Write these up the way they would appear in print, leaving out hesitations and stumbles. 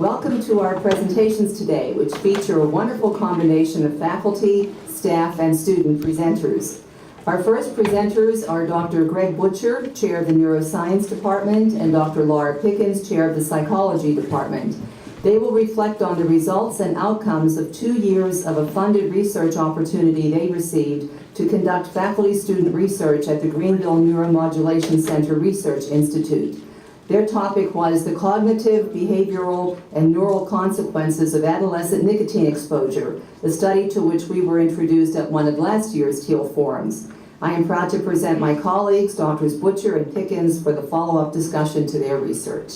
Welcome to our presentations today, which feature a wonderful combination of faculty, staff, and student presenters. Our first presenters are Dr. Greg Butcher, Chair of the Neuroscience Department, and Dr. Laura Pickens, Chair of the Psychology Department. They will reflect on the results and outcomes of 2 years of a funded research opportunity they received to conduct faculty-student research at the Greenville Neuromodulation Center Research Institute. Their topic was the cognitive, behavioral, and neural consequences of adolescent nicotine exposure, a study to which we were introduced at one of last year's Thiel Forums. I am proud to present my colleagues, Drs. Butcher and Pickens, for the follow-up discussion to their research.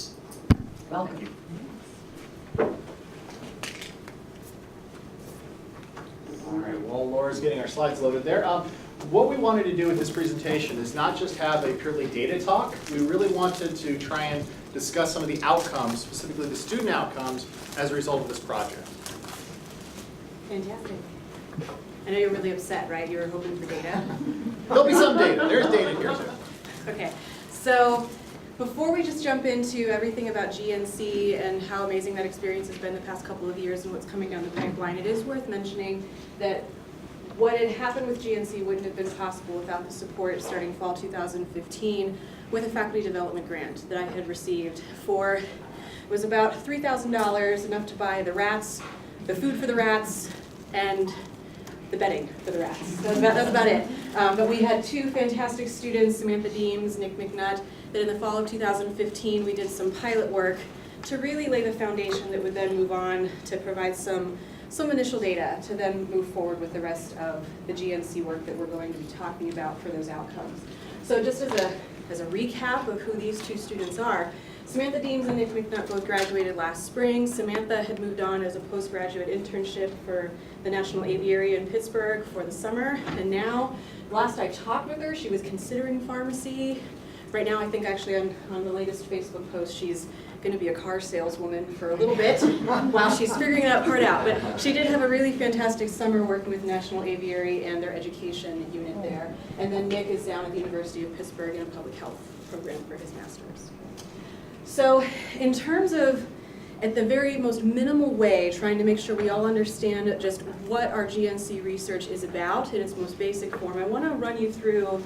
Welcome. All right, well, Laura's getting our slides loaded there. What we wanted to do with this presentation is not just have a purely data talk. We really wanted to try and discuss some of the outcomes, specifically the student outcomes, as a result of this project. Fantastic. I know you're really upset, right? You were hoping for data. There'll be some data. There's data here too. Okay, so before we just jump into everything about GNC and how amazing that experience has been the past couple of years and what's coming down the pipeline, it is worth mentioning that what had happened with GNC wouldn't have been possible without the support starting fall 2015 with a faculty development grant that I had received for, it was about $3,000, enough to buy the rats, the food for the rats, and the bedding for the rats. That's about it. But we had two fantastic students, Samantha Deems, Nick McNutt, that in the fall of 2015 we did some pilot work to really lay the foundation that would then move on to provide some initial data to then move forward with the rest of the GNC work that we're going to be talking about for those outcomes. So just as a recap of who these two students are, Samantha Deems and Nick McNutt both graduated last spring. Samantha had moved on as a postgraduate internship for the National Aviary in Pittsburgh for the summer, and now, last I talked with her, she was considering pharmacy. Right now, I think actually on the latest Facebook post, she's going to be a car saleswoman for a little bit while she's figuring that part out. But she did have a really fantastic summer working with National Aviary and their education unit there. And then Nick is down at the University of Pittsburgh in a public health program for his master's. So in terms of, at the very most minimal way, trying to make sure we all understand just what our GNC research is about in its most basic form, I want to run you through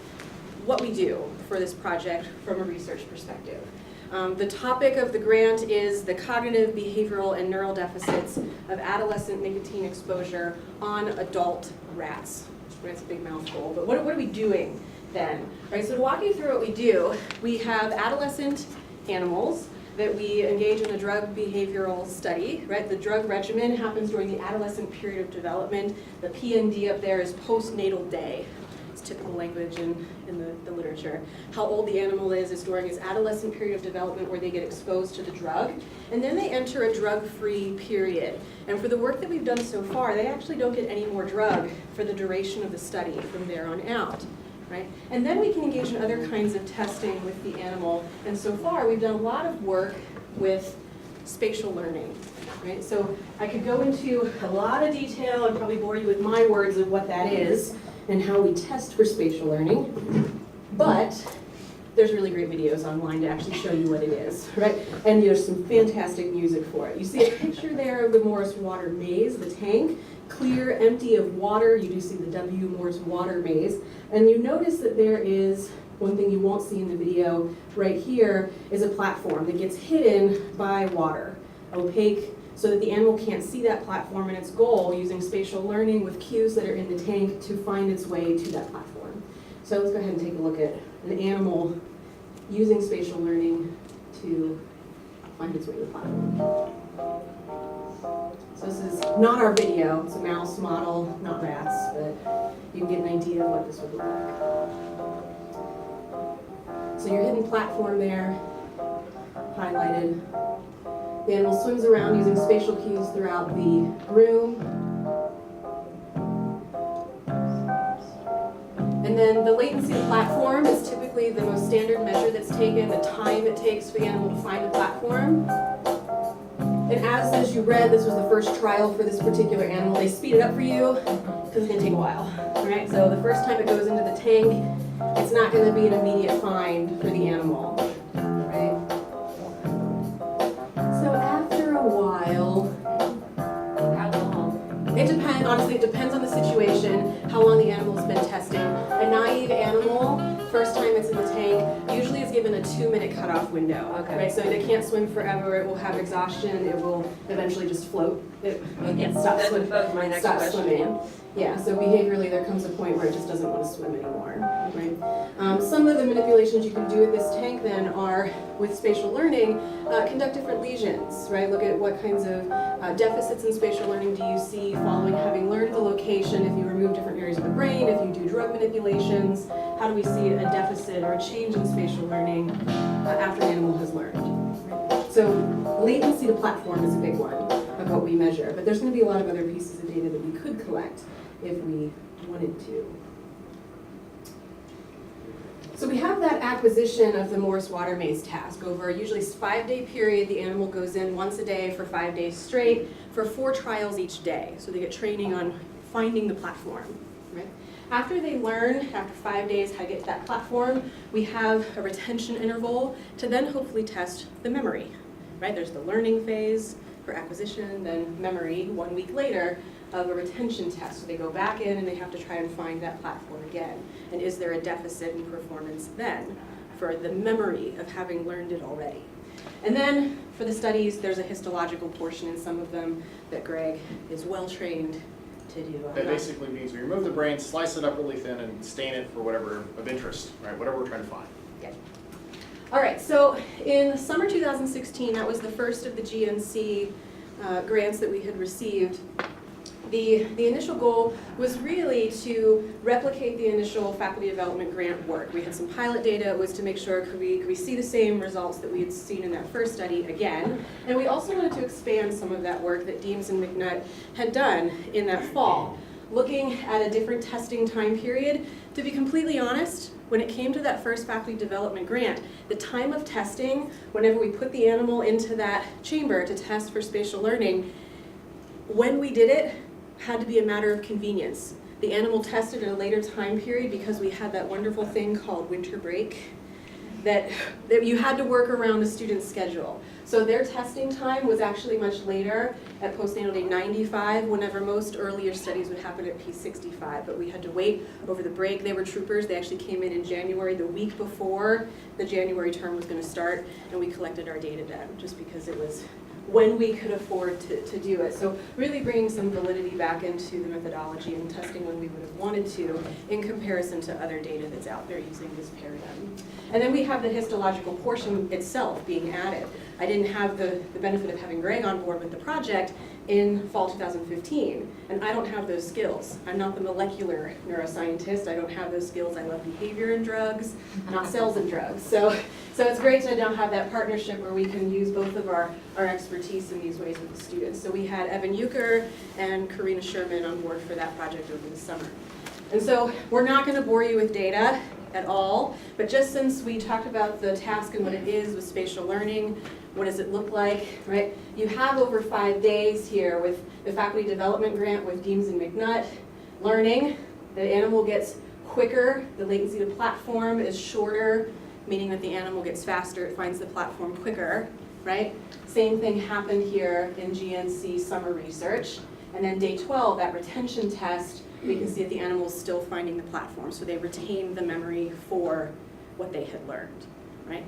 what we do for this project from a research perspective. The topic of the grant is the cognitive, behavioral, and neural deficits of adolescent nicotine exposure on adult rats. That's a big mouthful, but what are we doing then? Right, so to walk you through what we do, we have adolescent animals that we engage in a drug behavioral study, right? The drug regimen happens during the adolescent period of development. The PND up there is postnatal day. It's typical language in the literature. How old the animal is during its adolescent period of development where they get exposed to the drug. And then they enter a drug-free period. And for the work that we've done so far, they actually don't get any more drug for the duration of the study from there on out. Right? And then we can engage in other kinds of testing with the animal. And so far, we've done a lot of work with spatial learning. Right? So I could go into a lot of detail and probably bore you with my words of what that is and how we test for spatial learning. But there's really great videos online to actually show you what it is. Right? And there's some fantastic music for it. You see a picture there of the Morris Water Maze, the tank. Clear, empty of water. You do see the W. Morris Water Maze. And you notice that there is, one thing you won't see in the video right here, is a platform that gets hidden by water, opaque, so that the animal can't see that platform, and its goal, using spatial learning with cues that are in the tank, to find its way to that platform. So let's go ahead and take a look at an animal using spatial learning to find its way to the platform. So this is not our video, it's a mouse model, not rats, but you can get an idea of what this would look like. So your hidden platform there, highlighted. The animal swims around using spatial cues throughout the room. And then the latency of the platform is typically the most standard measure that's taken, the time it takes for the animal to find the platform. And as you read, this was the first trial for this particular animal. They speed it up for you because it's going to take a while. All right, so the first time it goes into the tank, it's not going to be an immediate find for the animal. Right? So after a while, honestly, it depends on the situation, how long the animal's been testing. A naive animal, first time it's in the tank, usually is given a 2-minute cutoff window. Okay. Right, so they can't swim forever, it will have exhaustion, it will eventually just float. It stops That was swimming. both my next Stops question. swimming. Yeah, so behaviorally there comes a point where it just doesn't want to swim anymore, right? Some of the manipulations you can do with this tank then are, with spatial learning, conduct different lesions, right? Look at what kinds of deficits in spatial learning do you see following having learned the location, if you remove different areas of the brain, if you do drug manipulations, how do we see a deficit or a change in spatial learning after an animal has learned? So latency to platform is a big one of what we measure, but there's going to be a lot of other pieces of data that we could collect if we wanted to. So we have that acquisition of the Morse water maze task. Over a usually 5-day period, the animal goes in once a day for 5 days straight for 4 trials each day. So they get training on finding the platform. Right? After they learn, after 5 days, how to get to that platform, we have a retention interval to then hopefully test the memory. Right? There's the learning phase for acquisition, then memory 1 week later of a retention test. So they go back in and they have to try and find that platform again. And is there a deficit in performance then for the memory of having learned it already? And then for the studies, there's a histological portion in some of them that Greg is well trained to do. That basically means we remove the brain, slice it up really thin, and stain it for whatever of interest, right? Whatever we're trying to find. Okay. All right, so in summer 2016, that was the first of the GMC grants that we had received. The initial goal was really to replicate the initial faculty development grant work. We had some pilot data. It was to make sure could we see the same results that we had seen in that first study again. And we also wanted to expand some of that work that Deems and McNutt had done in that fall, looking at a different testing time period. To be completely honest, when it came to that first faculty development grant, the time of testing, whenever we put the animal into that chamber to test for spatial learning, when we did it, had to be a matter of convenience. The animal tested at a later time period because we had that wonderful thing called winter break that you had to work around the student's schedule. So their testing time was actually much later at postnatal day 95, whenever most earlier studies would happen at P65, but we had to wait over the break. They were troopers. They actually came in January, the week before the January term was going to start, and we collected our data then, just because it was when we could afford to do it. So really bringing some validity back into the methodology and testing when we would have wanted to in comparison to other data that's out there using this paradigm. And then we have the histological portion itself being added. I didn't have the benefit of having Greg on board with the project in fall 2015, and I don't have those skills. I'm not the molecular neuroscientist. I don't have those skills. I love behavior in drugs, not cells in drugs. So it's great to now have that partnership where we can use both of our expertise in these ways with the students. So we had Evan Euchre and Karina Sherman on board for that project over the summer. And so we're not going to bore you with data at all, but just since we talked about the task and what it is with spatial learning, what does it look like, right? You have over 5 days here with the faculty development grant with Deems and McNutt. Learning, the animal gets quicker, the latency to platform is shorter, meaning that the animal gets faster, it finds the platform quicker, right? Same thing happened here in GNC summer research. And then day 12, that retention test, we can see that the animal is still finding the platform, so they retain the memory for what they had learned, right?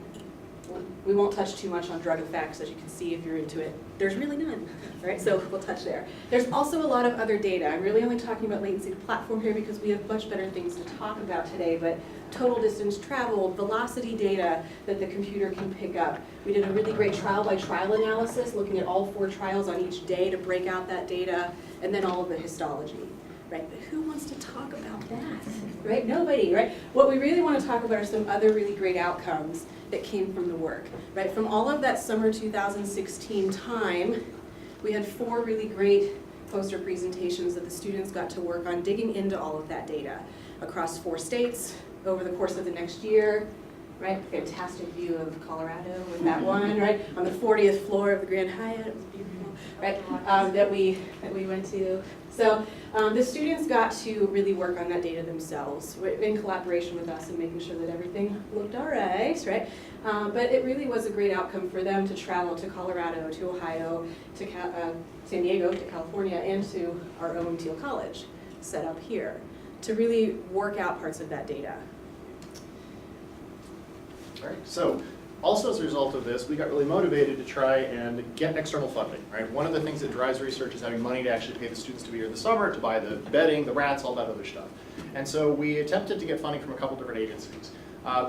We won't touch too much on drug effects, as you can see if you're into it. There's really none, right? So we'll touch there. There's also a lot of other data. I'm really only talking about latency to platform here because we have much better things to talk about today, but total distance traveled, velocity data that the computer can pick up. We did a really great trial-by-trial analysis, looking at all 4 trials on each day to break out that data, and then all of the histology. Right, but who wants to talk about that, right? Nobody, right? What we really want to talk about are some other really great outcomes that came from the work, right? From all of that summer 2016 time, we had 4 really great poster presentations that the students got to work on digging into all of that data across 4 states over the course of the next year, right? Fantastic view of Colorado with that one, right? On the 40th floor of the Grand Hyatt, it was beautiful, right? That we went to. So the students got to really work on that data themselves in collaboration with us and making sure that everything looked all right, right? But it really was a great outcome for them to travel to Colorado, to Ohio, to San Diego, to California, and to our own Thiel College set up here to really work out parts of that data. All right, so also as a result of this, we got really motivated to try and get external funding, right? One of the things that drives research is having money to actually pay the students to be here in the summer, to buy the bedding, the rats, all that other stuff. And so we attempted to get funding from a couple different agencies.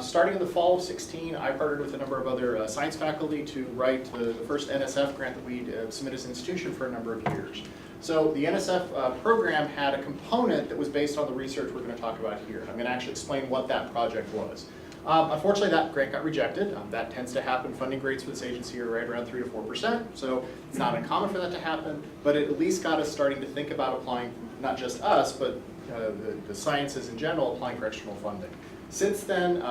Starting in the fall of 16, I partnered with a number of other science faculty to write the first NSF grant that we submitted as an institution for a number of years. So the NSF program had a component that was based on the research we're going to talk about here. I'm going to actually explain what that project was. Unfortunately, that grant got rejected. That tends to happen. Funding rates for this agency are right around 3 to 4%, so it's not uncommon for that to happen, but it at least got us starting to think about applying, not just us, but the sciences in general, applying for external funding. Since then,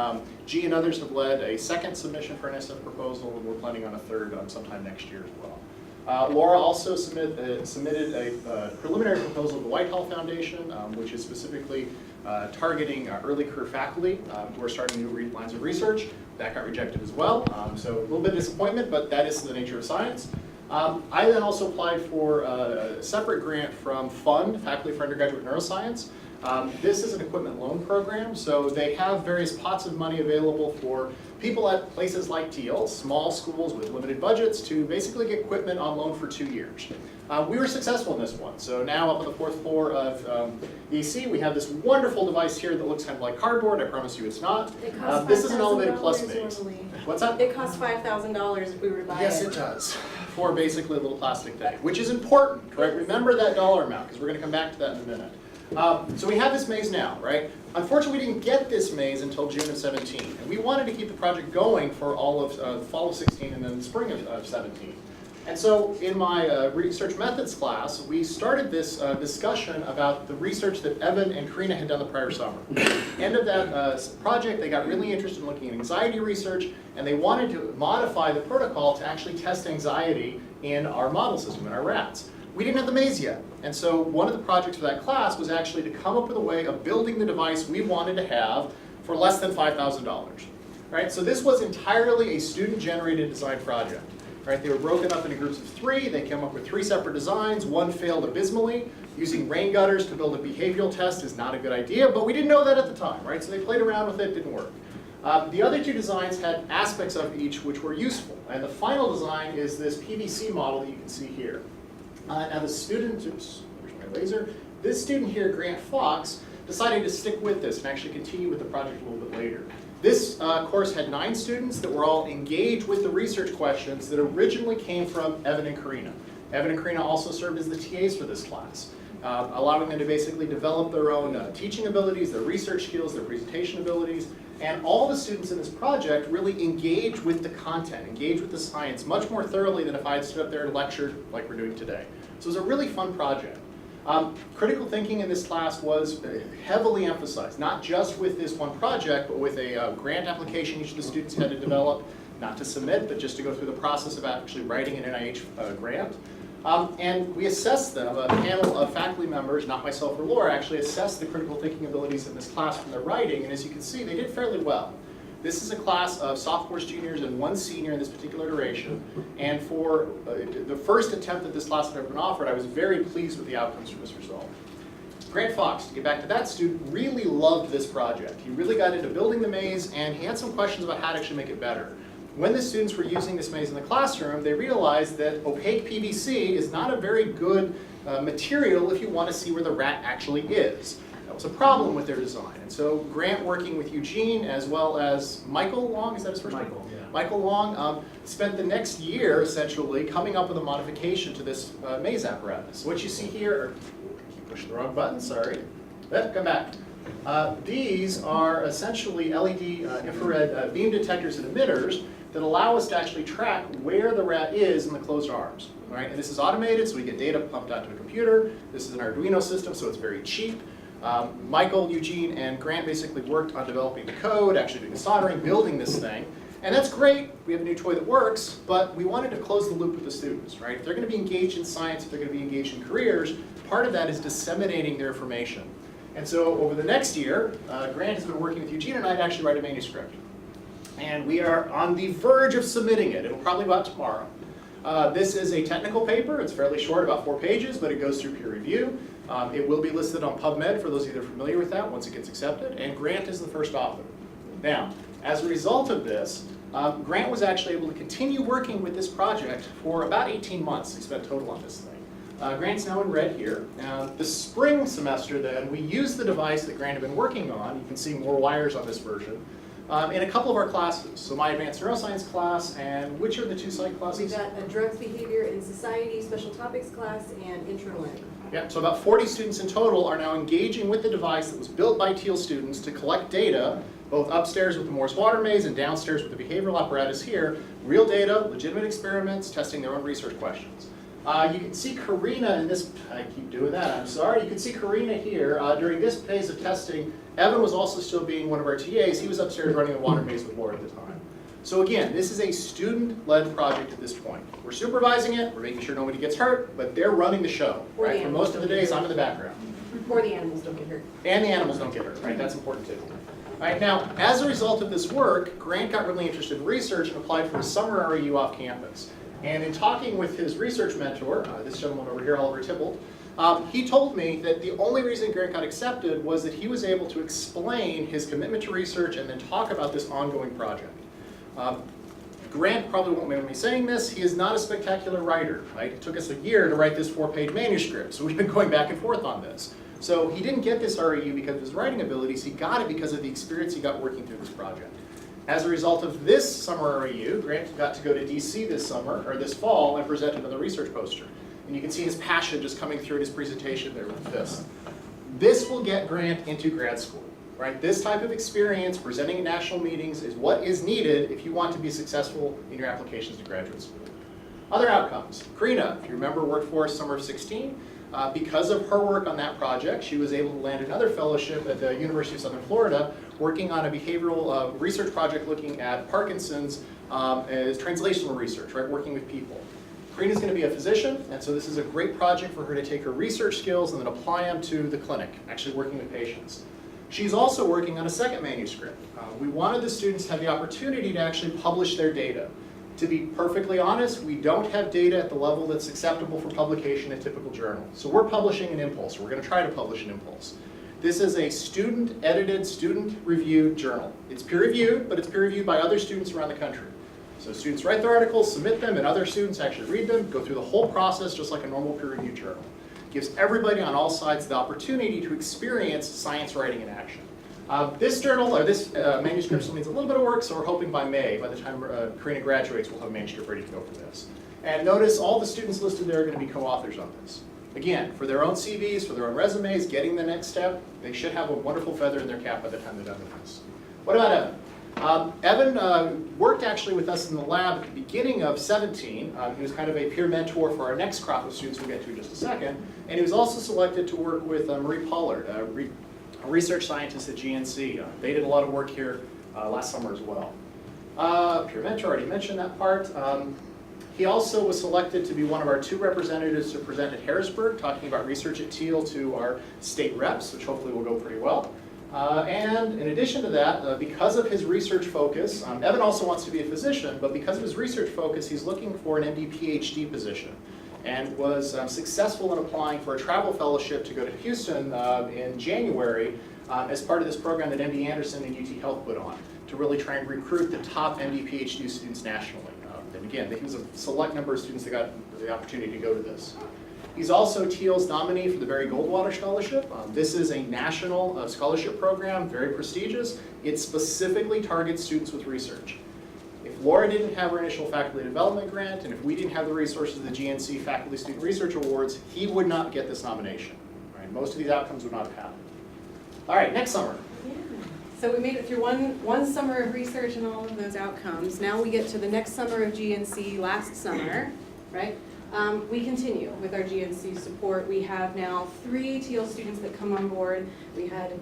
G and others have led a second submission for an NSF proposal, and we're planning on a third sometime next year as well. Laura also submitted a preliminary proposal to the Whitehall Foundation, which is specifically targeting early career faculty who are starting new lines of research. That got rejected as well, so a little bit of disappointment, but that is the nature of science. I then also applied for a separate grant from FUND, Faculty for Undergraduate Neuroscience. This is an equipment loan program, so they have various pots of money available for people at places like Thiel, small schools with limited budgets, to basically get equipment on loan for 2 years. We were successful in this one, so now up on the 4th floor of EC, we have this wonderful device here that looks kind of like cardboard. I promise you it's not. This is an elevated plus maze. What's that? It costs $5,000 if we were to buy it. Yes, it does, for basically a little plastic thing, which is important, right? Remember that dollar amount, because we're going to come back to that in a minute. So we have this maze now, right? Unfortunately, we didn't get this maze until June of 17, and we wanted to keep the project going for all of fall of 16 and then the spring of 17. And so in my research methods class, we started this discussion about the research that Evan and Karina had done the prior summer. End of that project, they got really interested in looking at anxiety research, and they wanted to modify the protocol to actually test anxiety in our model system, in our rats. We didn't have the maze yet, and so one of the projects for that class was actually to come up with a way of building the device we wanted to have for less than $5,000. Right? So this was entirely a student-generated design project. Right? They were broken up into groups of 3. They came up with 3 separate designs. One failed abysmally. Using rain gutters to build a behavioral test is not a good idea, but we didn't know that at the time. Right? So they played around with it, didn't work. The other 2 designs had aspects of each which were useful, and the final design is this PVC model that you can see here. Now the student, oops, where's my laser? This student here, Grant Fox, decided to stick with this and actually continue with the project a little bit later. This course had 9 students that were all engaged with the research questions that originally came from Evan and Karina. Evan and Karina also served as the TAs for this class, allowing them to basically develop their own teaching abilities, their research skills, their presentation abilities, and all the students in this project really engaged with the content, engaged with the science much more thoroughly than if I had stood up there and lectured like we're doing today. So it was a really fun project. Critical thinking in this class was heavily emphasized, not just with this one project, but with a grant application each of the students had to develop, not to submit, but just to go through the process of actually writing an NIH grant. And we assessed them, a panel of faculty members, not myself or Laura, actually assessed the critical thinking abilities in this class from their writing, and as you can see, they did fairly well. This is a class of sophomores, juniors, and 1 senior in this particular duration, and for the first attempt that this class had ever been offered, I was very pleased with the outcomes from this result. Grant Fox, to get back to that student, really loved this project. He really got into building the maze, and he had some questions about how to actually make it better. When the students were using this maze in the classroom, they realized that opaque PVC is not a very good material if you want to see where the rat actually is. That was a problem with their design. And so Grant, working with Eugene as well as Michael Long, is that his first name? Michael, yeah. Michael Long spent the next year essentially coming up with a modification to this maze apparatus. What you see here, I keep pushing the wrong button, sorry. Come back. These are essentially LED infrared beam detectors and emitters that allow us to actually track where the rat is in the closed arms. Right? And this is automated, so we get data pumped out to a computer. This is an Arduino system, so it's very cheap. Michael, Eugene, and Grant basically worked on developing the code, actually doing the soldering, building this thing. And that's great, we have a new toy that works, but we wanted to close the loop with the students, right? If they're going to be engaged in science, if they're going to be engaged in careers, part of that is disseminating their information. And so over the next year, Grant has been working with Eugene and I to actually write a manuscript. And we are on the verge of submitting it. It'll probably go out tomorrow. This is a technical paper. It's fairly short, about 4 pages, but it goes through peer review. It will be listed on PubMed for those of you that are familiar with that once it gets accepted, and Grant is the first author. Now, as a result of this, Grant was actually able to continue working with this project for about 18 months. He spent total on this thing. Grant's now in red here. The spring semester then, we used the device that Grant had been working on. You can see more wires on this version. In a couple of our classes. So my advanced neuroscience class, and which are the 2 psych classes? We've got a drugs behavior in society, special topics class, and internal learning. Yeah, so about 40 students in total are now engaging with the device that was built by Thiel students to collect data, both upstairs with the Morse water maze and downstairs with the behavioral apparatus here, real data, legitimate experiments, testing their own research questions. You can see Karina in this, I keep doing that, I'm sorry. You can see Karina here. During this phase of testing, Evan was also still being one of our TAs. He was upstairs running the water maze with Laura at the time. So again, this is a student-led project at this point. We're supervising it, we're making sure nobody gets hurt, but they're running the show. Right? For most of the days, I'm in the background. Or the animals don't get hurt. And the animals don't get hurt, right? That's important too. All right, now, as a result of this work, Grant got really interested in research and applied for a summer REU off campus. And in talking with his research mentor, this gentleman over here, Oliver Tibble, he told me that the only reason Grant got accepted was that he was able to explain his commitment to research and then talk about this ongoing project. Grant probably won't mind me saying this, he is not a spectacular writer, right? It took us a year to write this 4-page manuscript, so we've been going back and forth on this. So he didn't get this REU because of his writing abilities, he got it because of the experience he got working through this project. As a result of this summer REU, Grant got to go to DC this summer, or this fall, and present another research poster. And you can see his passion just coming through in his presentation there with this. This will get Grant into grad school, right? This type of experience, presenting at national meetings, is what is needed if you want to be successful in your applications to graduate school. Other outcomes. Karina, if you remember, worked for us summer of 16. Because of her work on that project, she was able to land another fellowship at the University of Southern Florida, working on a behavioral research project looking at Parkinson's as translational research, right, working with people. Karina's going to be a physician, and so this is a great project for her to take her research skills and then apply them to the clinic, actually working with patients. She's also working on a second manuscript. We wanted the students to have the opportunity to actually publish their data. To be perfectly honest, we don't have data at the level that's acceptable for publication in a typical journal. So we're publishing an impulse. We're going to try to publish an impulse. This is a student-edited, student-reviewed journal. It's peer-reviewed, but it's peer-reviewed by other students around the country. So students write their articles, submit them, and other students actually read them, go through the whole process just like a normal peer-reviewed journal. Gives everybody on all sides the opportunity to experience science writing in action. This journal, or this manuscript still needs a little bit of work, so we're hoping by May, by the time Karina graduates, we'll have a manuscript ready to go for this. And notice all the students listed there are going to be co-authors on this. Again, for their own CVs, for their own resumes, getting the next step, they should have a wonderful feather in their cap by the time they're done with this. What about Evan? Evan worked actually with us in the lab at the beginning of 17. He was kind of a peer mentor for our next crop of students we'll get to in just a second. And he was also selected to work with Marie Pollard, a research scientist at GNC. They did a lot of work here last summer as well. Peer mentor, already mentioned that part. He also was selected to be one of our 2 representatives to present at Harrisburg, talking about research at Thiel to our state reps, which hopefully will go pretty well. And in addition to that, because of his research focus, Evan also wants to be a physician, but because of his research focus, he's looking for an MD PhD position, and was successful in applying for a travel fellowship to go to Houston in January as part of this program that MD Anderson and UT Health put on to really try and recruit the top MD PhD students nationally. And again, he was a select number of students that got the opportunity to go to this. He's also Thiel's nominee for the Barry Goldwater Scholarship. This is a national scholarship program, very prestigious. It specifically targets students with research. If Laura didn't have her initial faculty development grant, and if we didn't have the resources of the GNC Faculty Student Research Awards, he would not get this nomination. Right? Most of these outcomes would not have happened. All right, next summer. Yeah. So we made it through one summer of research and all of those outcomes. Now we get to the next summer of GNC last summer, right? We continue with our GMC support. We have now 3 Thiel students that come on board. We had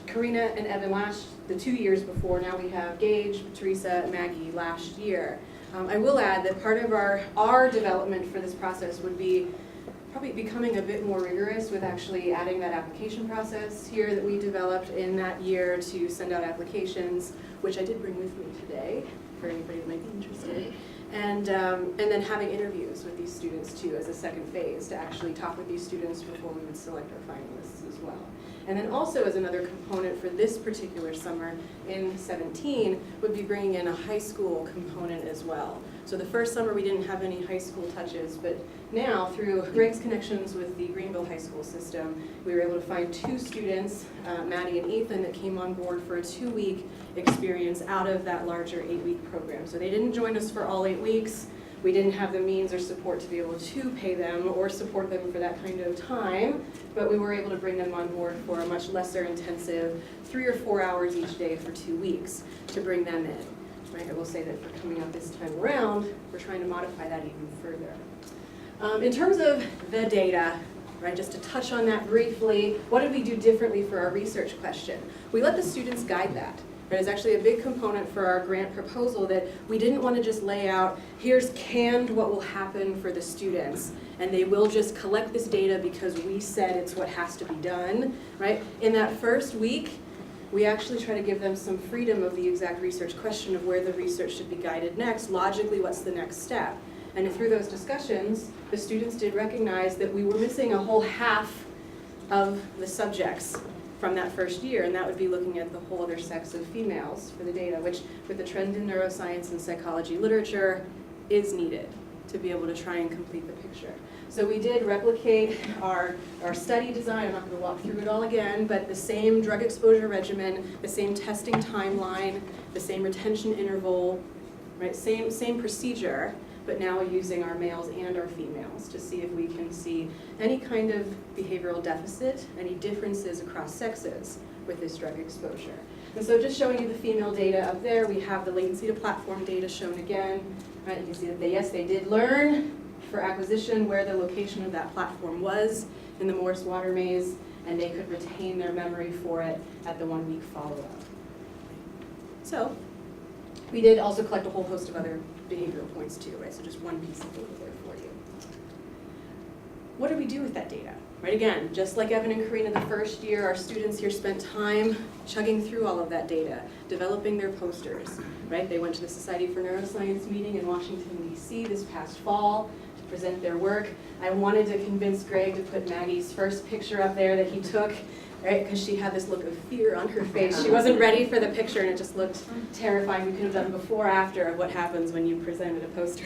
Karina and Evan the 2 years before. Now we have Gage, Teresa, and Maggie last year. I will add that part of our development for this process would be probably becoming a bit more rigorous with actually adding that application process here that we developed in that year to send out applications, which I did bring with me today for anybody that might be interested. And then having interviews with these students too as a second phase to actually talk with these students before we would select our finalists as well. And then also as another component for this particular summer in 17 would be bringing in a high school component as well. So the first summer we didn't have any high school touches, but now through Greg's connections with the Greenville High School system, we were able to find 2 students, Maddie and Ethan, that came on board for a 2-week experience out of that larger 8-week program. So they didn't join us for all 8 weeks. We didn't have the means or support to be able to pay them or support them for that kind of time, but we were able to bring them on board for a much lesser intensive 3 or 4 hours each day for 2 weeks to bring them in. Right? I will say that for coming up this time around, we're trying to modify that even further. In terms of the data, right, just to touch on that briefly, what did we do differently for our research question? We let the students guide that. Right? It's actually a big component for our grant proposal that we didn't want to just lay out, here's canned what will happen for the students, and they will just collect this data because we said it's what has to be done. Right? In that first week, we actually try to give them some freedom of the exact research question of where the research should be guided next, logically what's the next step. And through those discussions, the students did recognize that we were missing a whole half of the subjects from that first year, and that would be looking at the whole other sex of females for the data, which with the trend in neuroscience and psychology literature is needed to be able to try and complete the picture. So we did replicate our study design. I'm not going to walk through it all again, but the same drug exposure regimen, the same testing timeline, the same retention interval, right? Same procedure, but now using our males and our females to see if we can see any kind of behavioral deficit, any differences across sexes with this drug exposure. And so just showing you the female data up there, we have the latency to platform data shown again. Right? You can see that they did learn for acquisition where the location of that platform was in the Morris Water Maze, and they could retain their memory for it at the 1-week follow-up. So we did also collect a whole host of other behavioral points too, right? So just one piece of data there for you. What did we do with that data? Right, again, just like Evan and Karina the first year, our students here spent time chugging through all of that data, developing their posters, right? They went to the Society for Neuroscience meeting in Washington, D.C. this past fall to present their work. I wanted to convince Greg to put Maggie's first picture up there that he took, right? Because she had this look of fear on her face. She wasn't ready for the picture, and it just looked terrifying. We could have done before after of what happens when you presented a poster.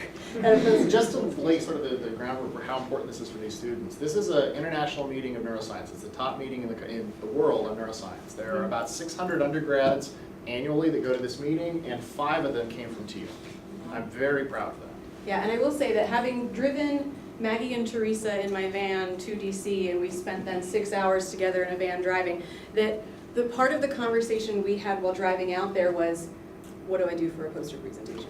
Just to lay sort of the groundwork for how important this is for these students, this is an international meeting of neuroscience. It's the top meeting in the world on neuroscience. There are about 600 undergrads annually that go to this meeting, and 5 of them came from Thiel. I'm very proud of that. Yeah, and I will say that having driven Maggie and Teresa in my van to DC, and we spent then 6 hours together in a van driving, that the part of the conversation we had while driving out there was, what do I do for a poster presentation?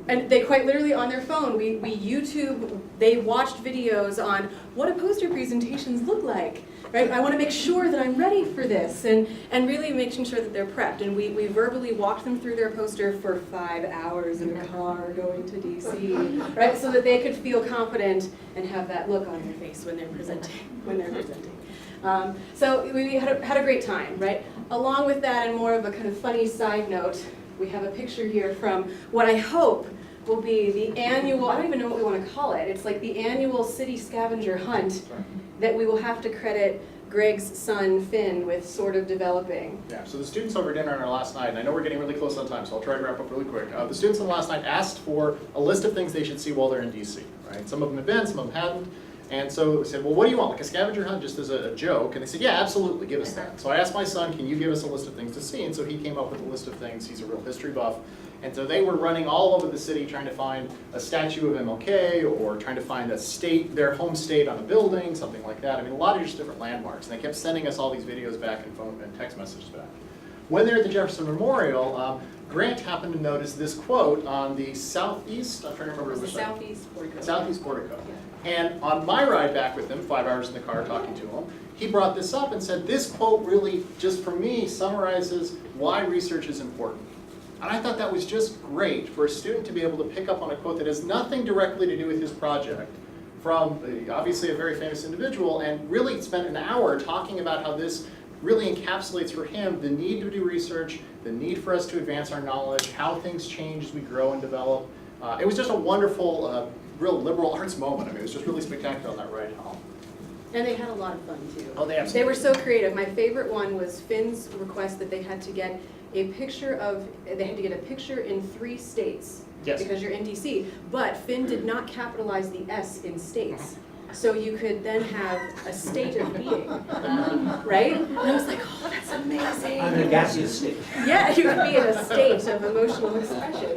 And they quite literally on their phone, we YouTube, they watched videos on what do poster presentations look like, right? I want to make sure that I'm ready for this, and really making sure that they're prepped. And we verbally walked them through their poster for 5 hours in a car going to DC, right? So that they could feel confident and have that look on their face when they're presenting. So we had a great time, right? Along with that, and more of a kind of funny side note, we have a picture here from what I hope will be the annual, I don't even know what we want to call it, it's like the annual city scavenger hunt that we will have to credit Greg's son, Finn, with sort of developing. Yeah, so the students over dinner on our last night, and I know we're getting really close on time, so I'll try to wrap up really quick. The students on the last night asked for a list of things they should see while they're in DC, right? Some of them had been, some of them hadn't. And so we said, well, what do you want? Like a scavenger hunt just as a joke? And they said, yeah, absolutely, give us that. So I asked my son, can you give us a list of things to see? And so he came up with a list of things. He's a real history buff. And so they were running all over the city trying to find a statue of MLK or trying to find a state, their home state on a building, something like that. I mean, a lot of just different landmarks. And they kept sending us all these videos back and phone and text messages back. When they're at the Jefferson Memorial, Grant happened to notice this quote on the southeast, I'm trying to remember which side. Southeast portico. Southeast portico. And on my ride back with him, 5 hours in the car talking to him, he brought this up and said, this quote really, just for me, summarizes why research is important. And I thought that was just great for a student to be able to pick up on a quote that has nothing directly to do with his project from obviously a very famous individual, and really spent an hour talking about how this really encapsulates for him the need to do research, the need for us to advance our knowledge, how things change as we grow and develop. It was just a wonderful, real liberal arts moment. I mean, it was just really spectacular on that ride home. And they had a lot of fun too. Oh, they absolutely They were so creative. My favorite one was Finn's request that they had to get a picture of, they had to get a picture in 3 states. Yes. Because you're in DC. But Finn did not capitalize the S in states. So you could then have a state of being, right? And I was like, oh, that's amazing. I'm in a gaseous state. Yeah, you could be in a state of emotional expression.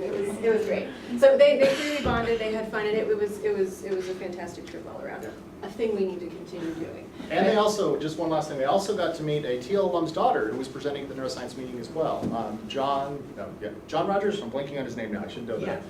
It was great. So they really bonded. They had fun, and it was a fantastic trip all around. Yeah. A thing we need to continue doing. And they also, just one last thing, they also got to meet a Thiel alum's daughter who was presenting at the neuroscience meeting as well. John Rogers, I'm blanking on his name now, I should know that.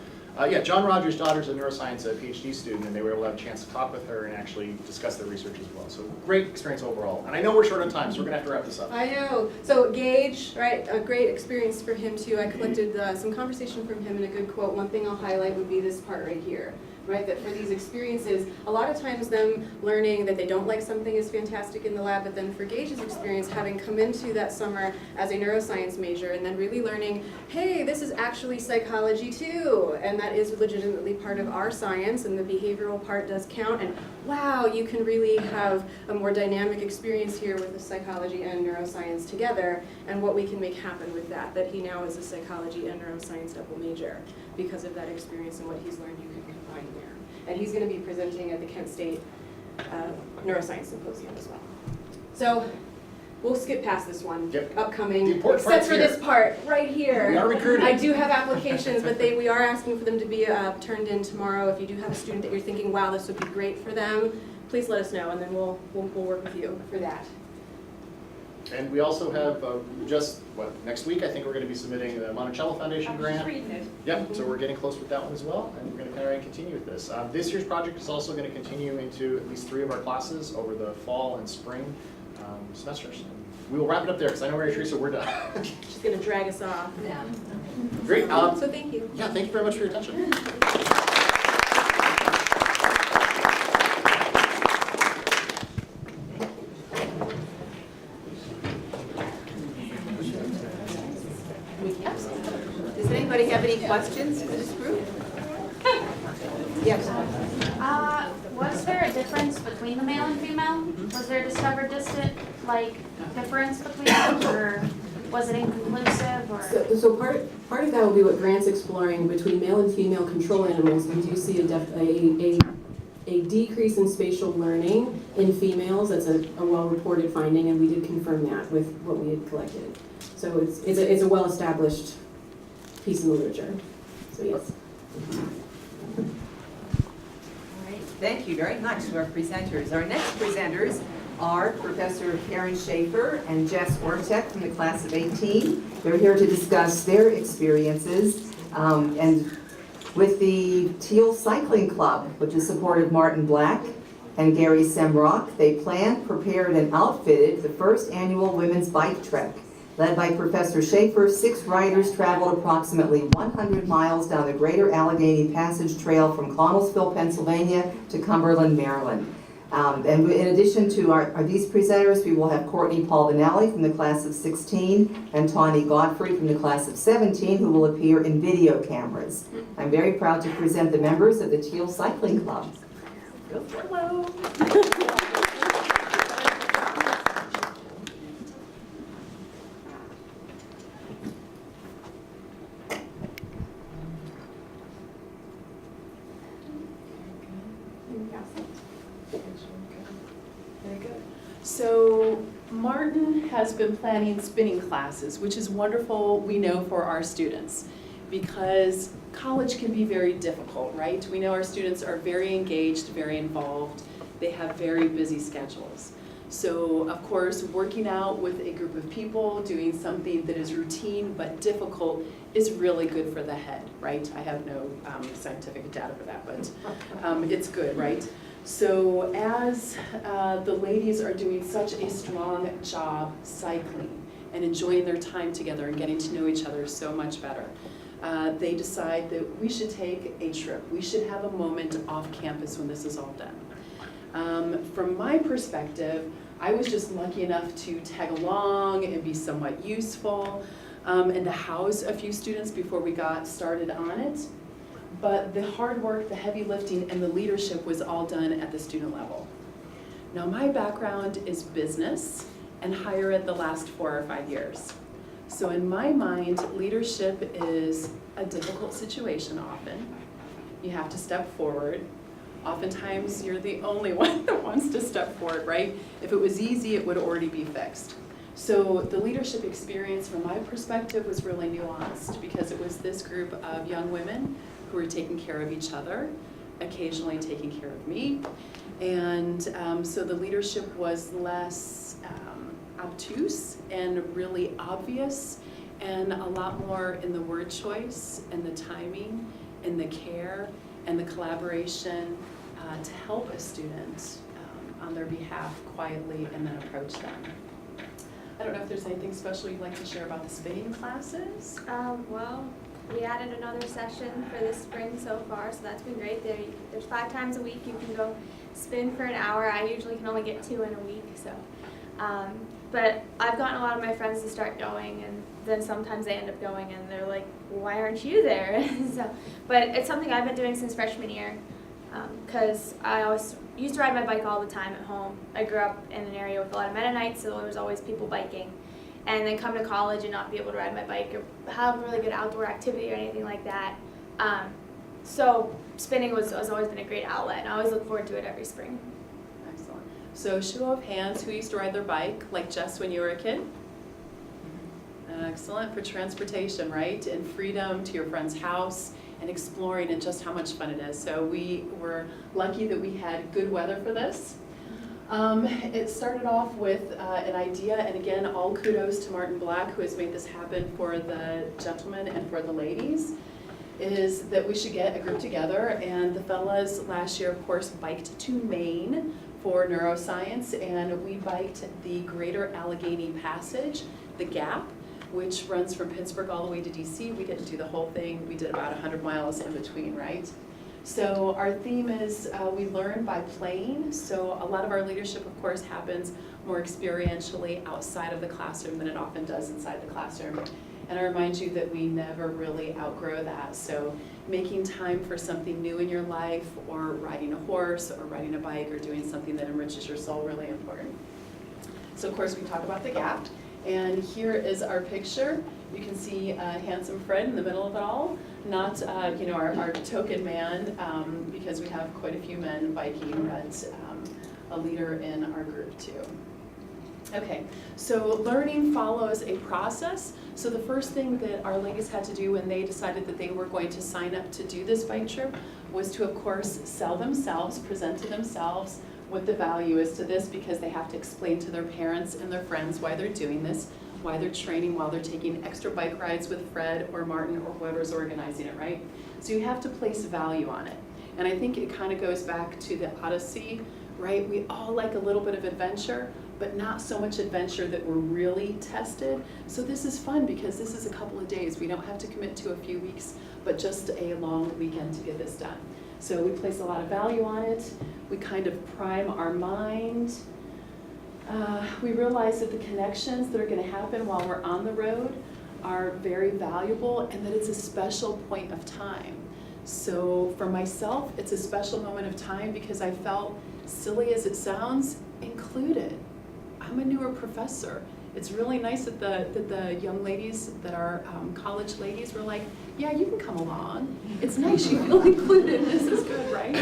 Yeah, John Rogers' daughter's a neuroscience PhD student, and they were able to have a chance to talk with her and actually discuss their research as well. So great experience overall. And I know we're short on time, so we're going to have to wrap this up. I know. So Gage, right, a great experience for him too. I collected some conversation from him and a good quote. One thing I'll highlight would be this part right here. Right, that for these experiences, a lot of times them learning that they don't like something is fantastic in the lab, but then for Gage's experience, having come into that summer as a neuroscience major and then really learning, hey, this is actually psychology too, and that is legitimately part of our science, and the behavioral part does count, and wow, you can really have a more dynamic experience here with the psychology and neuroscience together, and what we can make happen with that, that he now is a psychology and neuroscience double major because of that experience and what he's learned you can combine there. And he's going to be presenting at the Kent State Neuroscience Symposium as well. So we'll skip past this one, upcoming, except for this part right here. We are recruiting. I do have applications, but we are asking for them to be turned in tomorrow. If you do have a student that you're thinking, wow, this would be great for them, please let us know, and then we'll work with you for that. And we also have next week I think we're going to be submitting the Monticello Foundation grant. I'm just reading it. Yep, so we're getting close with that one as well, and we're going to kind of continue with this. This year's project is also going to continue into at least 3 of our classes over the fall and spring semesters. And we will wrap it up there because I know Mary Teresa, we're done. She's going to drag us off. Yeah. Great. So thank you. Yeah, thank you very much for your attention. Does anybody have any questions for this group? Yes. Was there a difference between the male and female? Was there a discovered difference between them, or was it inconclusive, or? So part of that will be what Grant's exploring between male and female control animals. We do see a decrease in spatial learning in females. That's a well-reported finding, and we did confirm that with what we had collected. So it's a well-established piece in the literature. So yes. Thank you very much to our presenters. Our next presenters are Professor Karen Shaffer and Jess Orczeck from the class of 18. They're here to discuss their experiences and with the Thiel Cycling Club, which is supported Martin Black and Gary Semrock. They planned, prepared, and outfitted the first annual Women's Bike Trek. Led by Professor Shaffer, 6 riders traveled approximately 100 miles down the Greater Allegheny Passage Trail from Connellsville, Pennsylvania to Cumberland, Maryland. And in addition to these presenters, we will have Courtney Palvinelli from the class of 16 and Tawny Godfrey from the class of 17, who will appear in video cameras. I'm very proud to present the members of the Thiel Cycling Club. Hello. Very good. So Martin has been planning spinning classes, which is wonderful, we know, for our students, because college can be very difficult, right? We know our students are very engaged, very involved. They have very busy schedules. So, of course, working out with a group of people, doing something that is routine but difficult is really good for the head, right? I have no scientific data for that, but it's good, right? So as the ladies are doing such a strong job cycling and enjoying their time together and getting to know each other so much better, they decide that we should take a trip. We should have a moment off campus when this is all done. From my perspective, I was just lucky enough to tag along and be somewhat useful and to house a few students before we got started on it. But the hard work, the heavy lifting, and the leadership was all done at the student level. Now my background is business and higher ed the last 4 or 5 years. So in my mind, leadership is a difficult situation often. You have to step forward. Oftentimes you're the only one that wants to step forward, right? If it was easy, it would already be fixed. So the leadership experience from my perspective was really nuanced because it was this group of young women who were taking care of each other, occasionally taking care of me. And so the leadership was less obtuse and really obvious, and a lot more in the word choice and the timing and the care and the collaboration to help a student on their behalf quietly and then approach them. I don't know if there's anything special you'd like to share about the spinning classes? Well, we added another session for this spring so far, so that's been great. There's 5 times a week you can go spin for an hour. I usually can only get 2 in a week, so. But I've gotten a lot of my friends to start going, and then sometimes they end up going and they're like, why aren't you there? But it's something I've been doing since freshman year, because I always used to ride my bike all the time at home. I grew up in an area with a lot of Mennonites, so there was always people biking. And then come to college and not be able to ride my bike or have a really good outdoor activity or anything like that. So spinning has always been a great outlet, and I always look forward to it every spring. Excellent. So show of hands, who used to ride their bike, like Jess when you were a kid? Excellent. For transportation, right? And freedom to your friend's house and exploring and just how much fun it is. So we were lucky that we had good weather for this. It started off with an idea, and again, all kudos to Martin Black, who has made this happen for the gentlemen and for the ladies, is that we should get a group together. And the fellas last year, of course, biked to Maine for neuroscience, and we biked the Greater Allegheny Passage, the Gap, which runs from Pittsburgh all the way to DC. We didn't do the whole thing. We did about 100 miles in between, right? So our theme is we learn by playing. So a lot of our leadership, of course, happens more experientially outside of the classroom than it often does inside the classroom. And I remind you that we never really outgrow that. So making time for something new in your life, or riding a horse, or riding a bike, or doing something that enriches your soul, really important. So of course we talk about the Gap. And here is our picture. You can see handsome Fred in the middle of it all. Not our token man, because we have quite a few men biking, but a leader in our group too. Okay, so learning follows a process. So the first thing that our ladies had to do when they decided that they were going to sign up to do this bike trip was to, of course, sell themselves, present to themselves what the value is to this, because they have to explain to their parents and their friends why they're doing this, why they're training, while they're taking extra bike rides with Fred or Martin or whoever's organizing it, right? So you have to place value on it. And I think it kind of goes back to the Odyssey, right? We all like a little bit of adventure, but not so much adventure that we're really tested. So this is fun because this is a couple of days. We don't have to commit to a few weeks, but just a long weekend to get this done. So we place a lot of value on it. We kind of prime our mind. We realize that the connections that are going to happen while we're on the road are very valuable, and that it's a special point of time. So for myself, it's a special moment of time because I felt, silly as it sounds, included. I'm a newer professor. It's really nice that the young ladies that are college ladies were like, yeah, you can come along. It's nice, you feel included, this is good, right?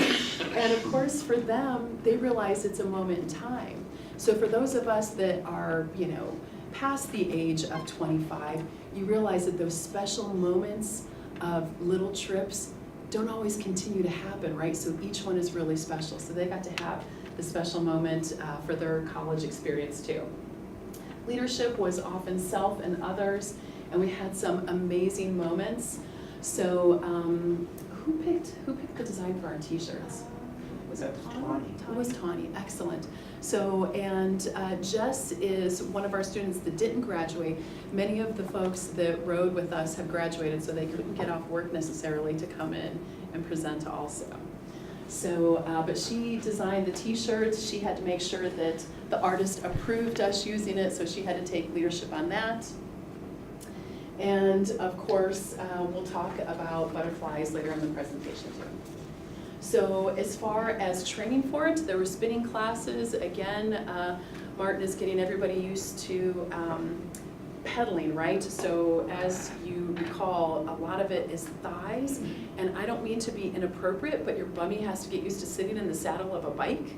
And of course for them, they realize it's a moment in time. So for those of us that are, past the age of 25, you realize that those special moments of little trips don't always continue to happen, right? So each one is really special. So they got to have the special moment for their college experience too. Leadership was often self and others, and we had some amazing moments. So who picked the design for our t-shirts? Was it Tawny? It was Tawny, excellent. So, and Jess is one of our students that didn't graduate. Many of the folks that rode with us have graduated, so they couldn't get off work necessarily to come in and present also. So, but she designed the t-shirts. She had to make sure that the artist approved us using it, so she had to take leadership on that. And of course, we'll talk about butterflies later in the presentation too. So as far as training for it, there were spinning classes. Again, Martin is getting everybody used to pedaling, right? So as you recall, a lot of it is thighs, and I don't mean to be inappropriate, but your bummy has to get used to sitting in the saddle of a bike.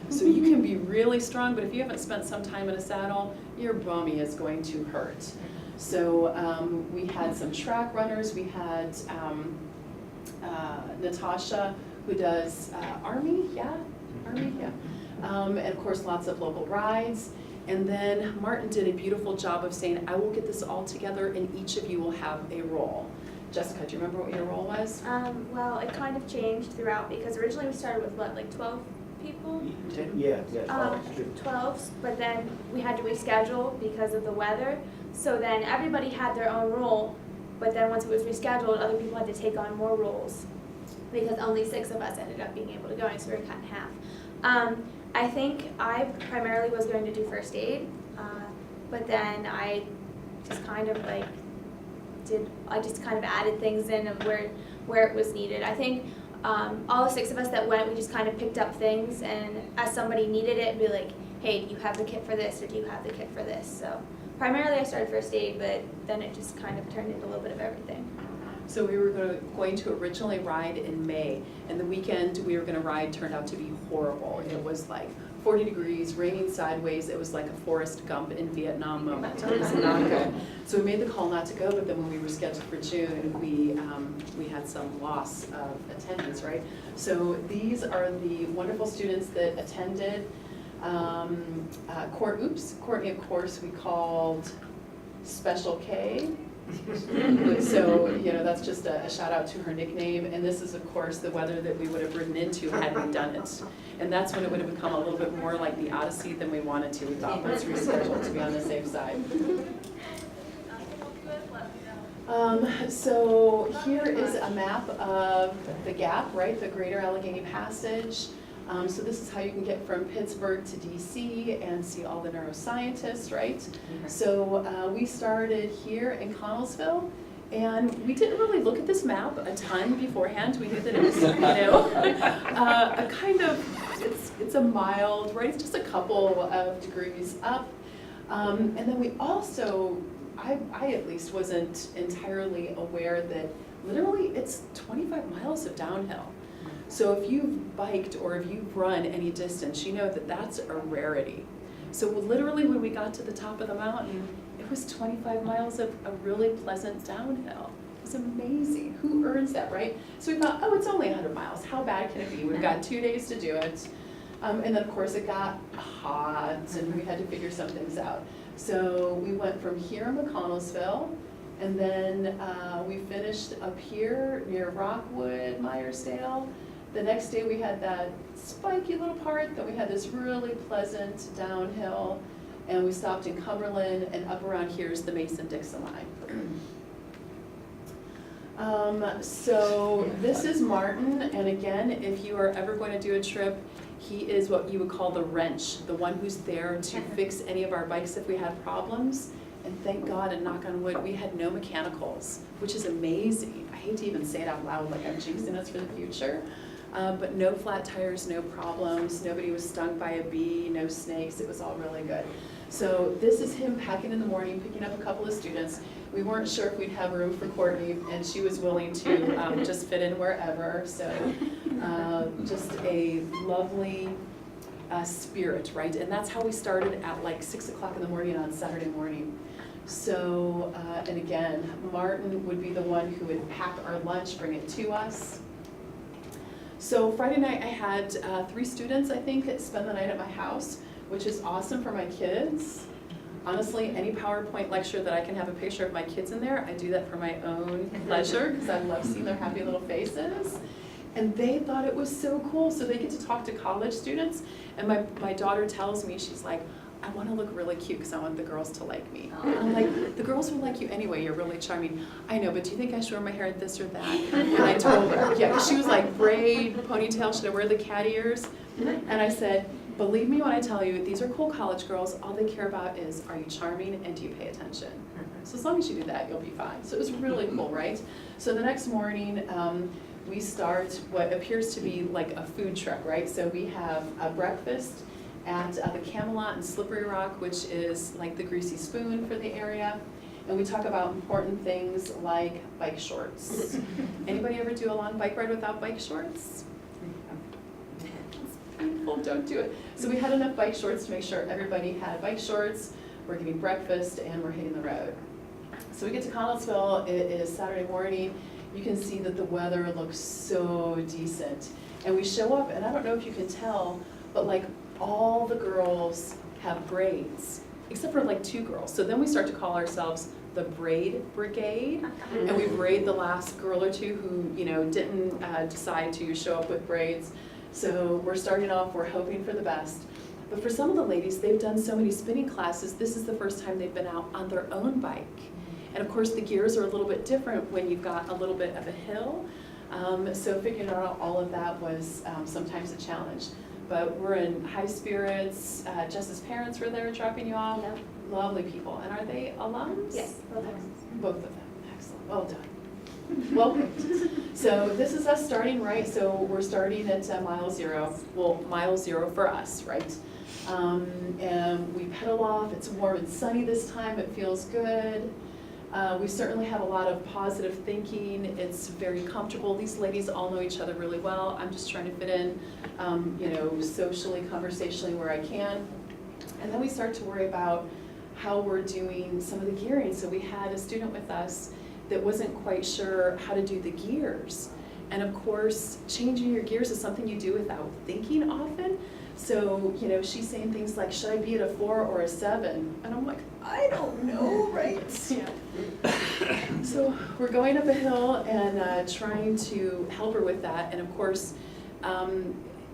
So you can be really strong, but if you haven't spent some time in a saddle, your bummy is going to hurt. So we had some track runners. We had Natasha, who does Army, and of course lots of local rides. And then Martin did a beautiful job of saying, I will get this all together and each of you will have a role. Jessica, do you remember what your role was? Well, it kind of changed throughout because originally we started with what, like 12 people? Yeah, 12, but then we had to reschedule because of the weather. So then everybody had their own role, but then once it was rescheduled, other people had to take on more roles because only 6 of us ended up being able to go, and so we were cut in half. I think I primarily was going to do first aid, but then I just kind of like added things in of where it was needed. I think all the 6 of us that went, we just kind of picked up things, and as somebody needed it, be like, hey, do you have the kit for this, or do you have the kit for this? So primarily I started first aid, but then it just kind of turned into a little bit of everything. So we were going to originally ride in May, and the weekend we were going to ride turned out to be horrible. It was like 40 degrees, raining sideways. It was like a Forrest Gump in Vietnam moment. It was not good. So we made the call not to go, but then when we were scheduled for June, we had some loss of attendance, right? So these are the wonderful students that attended. Courtney, of course, we called Special K. So, that's just a shout out to her nickname, and this is of course the weather that we would have ridden into had we done it. And that's when it would have become a little bit more like the Odyssey than we wanted to. We thought, let's reschedule to be on the safe side. So here is a map of the gap, right, the Greater Allegheny Passage. So this is how you can get from Pittsburgh to DC and see all the neuroscientists, right? So we started here in Connellsville, and we didn't really look at this map a ton beforehand. We knew that it was, a kind of, it's a mild, right? It's just a couple of degrees up. And then we also, I at least wasn't entirely aware that literally it's 25 miles of downhill. So if you've biked or if you've run any distance, you know that that's a rarity. So literally when we got to the top of the mountain, it was 25 miles of a really pleasant downhill. It was amazing. Who earns that, right? So we thought, oh, it's only 100 miles. How bad can it be? We've got 2 days to do it. And then of course it got hot and we had to figure some things out. So we went from here in McConnellsville, and then we finished up here near Rockwood, Myersdale. The next day we had that spiky little part, then we had this really pleasant downhill, and we stopped in Cumberland, and up around here is the MasonDixon line. So this is Martin, and again, if you are ever going to do a trip, he is what you would call the wrench, the one who's there to fix any of our bikes if we had problems. And thank God, and knock on wood, we had no mechanicals, which is amazing. I hate to even say it out loud like I'm jinxing us for the future. But no flat tires, no problems, nobody was stung by a bee, no snakes, it was all really good. So this is him packing in the morning, picking up a couple of students. We weren't sure if we'd have room for Courtney, and she was willing to just fit in wherever. So just a lovely spirit, right? And that's how we started at like 6 o'clock in the morning on Saturday morning. So, and again, Martin would be the one who would pack our lunch, bring it to us. So Friday night I had 3 students, I think, spend the night at my house, which is awesome for my kids. Honestly, any PowerPoint lecture that I can have a picture of my kids in there, I do that for my own pleasure because I love seeing their happy little faces. And they thought it was so cool, so they get to talk to college students. And my daughter tells me, she's like, I want to look really cute because I want the girls to like me. And I'm like, the girls will like you anyway, you're really charming. I know, but do you think I should wear my hair this or that? And I told her, yeah, she was like, braid, ponytail, should I wear the cat ears? And I said, believe me when I tell you, these are cool college girls, all they care about is, are you charming and do you pay attention? So as long as you do that, you'll be fine. So it was really cool, right? So the next morning, we start what appears to be like a food truck, right? So we have a breakfast at the Camelot in Slippery Rock, which is like the greasy spoon for the area. And we talk about important things like bike shorts. Anybody ever do a long bike ride without bike shorts? It's painful, don't do it. So we had enough bike shorts to make sure everybody had bike shorts, we're getting breakfast, and we're hitting the road. So we get to Connellsville, it is Saturday morning. You can see that the weather looks so decent. And we show up, and I don't know if you can tell, but like all the girls have braids, except for like 2 girls. So then we start to call ourselves the Braid Brigade, and we braid the last girl or 2 who, you know, didn't decide to show up with braids. So we're starting off, we're hoping for the best. But for some of the ladies, they've done so many spinning classes, this is the first time they've been out on their own bike. And of course, the gears are a little bit different when you've got a little bit of a hill. So figuring out all of that was sometimes a challenge. But we're in high spirits. Jess's parents were there dropping you off. Yep. Lovely people. And are they alums? Yes, both of them. Both of them. Excellent. Well done. Welcome. So this is us starting, right? So we're starting at mile 0. Well, mile 0 for us, right? And we pedal off. It's warm and sunny this time. It feels good. We certainly have a lot of positive thinking. It's very comfortable. These ladies all know each other really well. I'm just trying to fit in, you know, socially, conversationally where I can. And then we start to worry about how we're doing some of the gearing. So we had a student with us that wasn't quite sure how to do the gears. And of course, changing your gears is something you do without thinking often. So, you know, she's saying things like, should I be at a 4 or a 7? And I'm like, I don't know, right? Yeah. So we're going up a hill and trying to help her with that. And of course,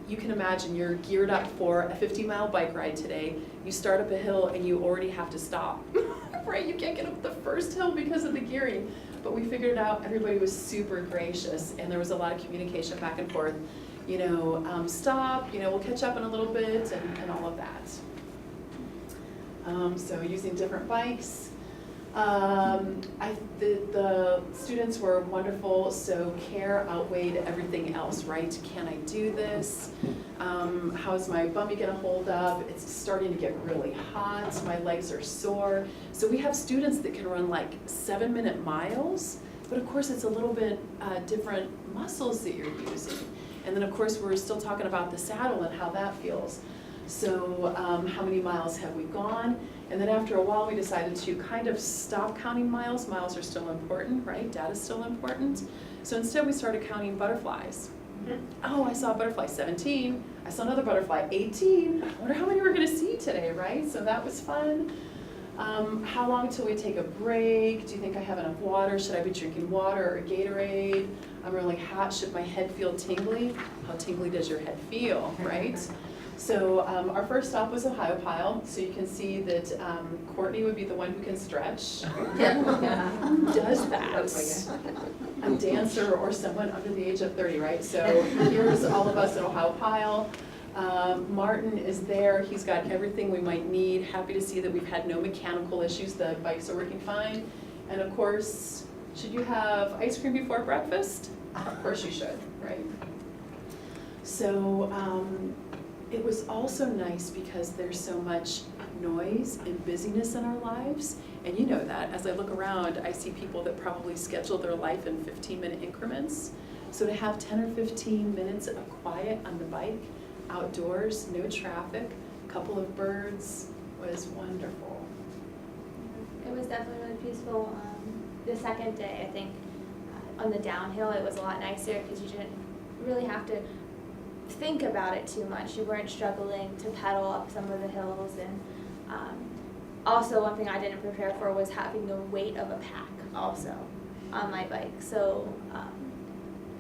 you can imagine you're geared up for a 50-mile bike ride today. You start up a hill and you already have to stop, right? You can't get up the first hill because of the gearing. But we figured it out. Everybody was super gracious, and there was a lot of communication back and forth. You know, stop, you know, we'll catch up in a little bit, and all of that. So using different bikes. The students were wonderful, so care outweighed everything else, right? Can I do this? How's my bummy gonna hold up? It's starting to get really hot, my legs are sore. So we have students that can run like 7-minute miles, but of course it's a little bit different muscles that you're using. And then of course we're still talking about the saddle and how that feels. So how many miles have we gone? And then after a while we decided to kind of stop counting miles. Miles are still important, right? Data's still important. So instead we started counting butterflies. Oh, I saw a butterfly 17. I saw another butterfly 18. I wonder how many we're gonna see today, right? So that was fun. How long till we take a break? Do you think I have enough water? Should I be drinking water or Gatorade? I'm really hot. Should my head feel tingly? How tingly does your head feel, right? So our first stop was Ohiopyle. So you can see that Courtney would be the one who can stretch. Who does that? A dancer or someone under the age of 30, right? So here's all of us at Ohiopyle. Martin is there. He's got everything we might need. Happy to see that we've had no mechanical issues. The bikes are working fine. And of course, should you have ice cream before breakfast? Of course you should, right? So it was also nice because there's so much noise and busyness in our lives. And you know that. As I look around, I see people that probably schedule their life in 15-minute increments. So to have 10 or 15 minutes of quiet on the bike, outdoors, no traffic, a couple of birds, was wonderful. It was definitely really peaceful. The second day, I think, on the downhill, it was a lot nicer because you didn't really have to think about it too much. You weren't struggling to pedal up some of the hills. And also, one thing I didn't prepare for was having the weight of a pack also on my bike. So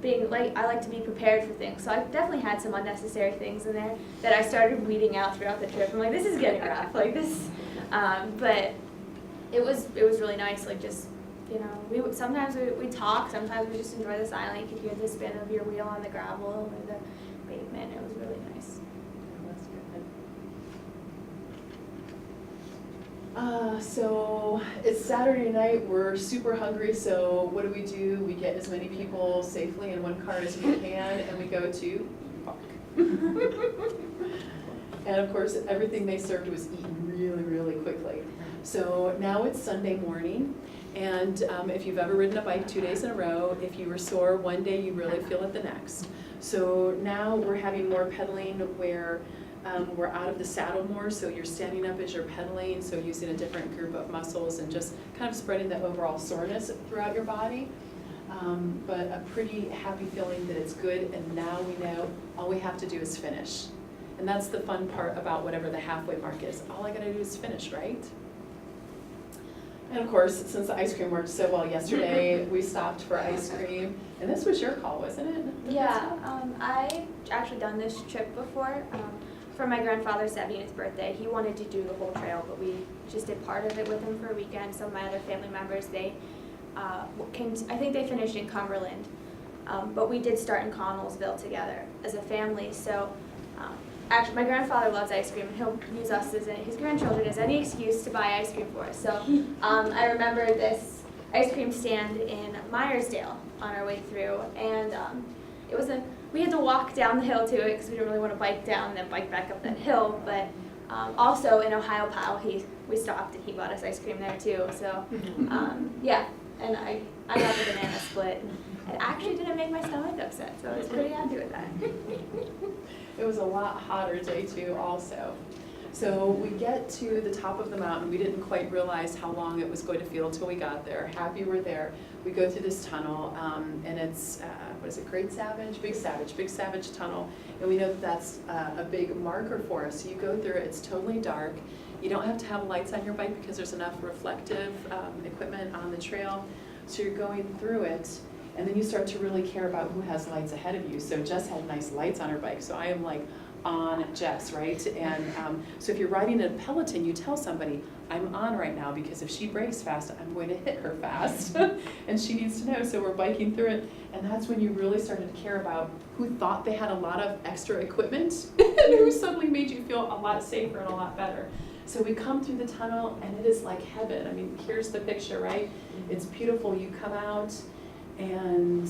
being like, I like to be prepared for things. So I definitely had some unnecessary things in there that I started weeding out throughout the trip. I'm like, this is getting rough, like this. But it was really nice, like just, you know, sometimes we talk, sometimes we just enjoy the silence. You could hear the spin of your wheel on the gravel or the pavement. It was really nice. That's good. So it's Saturday night, we're super hungry, so what do? We get as many people safely in one car as we can, and we go to Park. And of course, everything they served was eaten really, really quickly. So now it's Sunday morning, and if you've ever ridden a bike 2 days in a row, if you were sore one day, you really feel it the next. So now we're having more pedaling where we're out of the saddle more, so you're standing up as you're pedaling, so using a different group of muscles and just kind of spreading the overall soreness throughout your body. But a pretty happy feeling that it's good, and now we know all we have to do is finish. And that's the fun part about whatever the halfway mark is. All I gotta do is finish, right? And of course, since the ice cream worked so well yesterday, we stopped for ice cream. And this was your call, wasn't it? Yeah, I actually done this trip before. For my grandfather's 70th birthday, he wanted to do the whole trail, but we just did part of it with him for a weekend. Some of my other family members, I think they finished in Cumberland, but we did start in Connellsville together as a family. So actually, my grandfather loves ice cream, and he'll use us as his grandchildren as any excuse to buy ice cream for us. So I remember this ice cream stand in Myersdale on our way through, and we had to walk down the hill to it because we didn't really want to bike down and then bike back up that hill. But also in Ohio Powell, we stopped and he bought us ice cream there too. So yeah, and I got the banana split. It actually didn't make my stomach upset, so I was pretty happy with that. It was a lot hotter day two also. So we get to the top of the mountain. We didn't quite realize how long it was going to feel till we got there. Happy we're there. We go through this tunnel, and it's, what is it, Big Savage Tunnel. And we know that that's a big marker for us. So you go through it, it's totally dark. You don't have to have lights on your bike because there's enough reflective equipment on the trail. So you're going through it, and then you start to really care about who has lights ahead of you. So Jess had nice lights on her bike, so I am like on Jess, right? And so if you're riding a Peloton, you tell somebody, I'm on right now, because if she brakes fast, I'm going to hit her fast. And she needs to know, so we're biking through it. And that's when you really started to care about who thought they had a lot of extra equipment and who suddenly made you feel a lot safer and a lot better. So we come through the tunnel, and it is like heaven. I mean, here's the picture, right? It's beautiful. You come out, and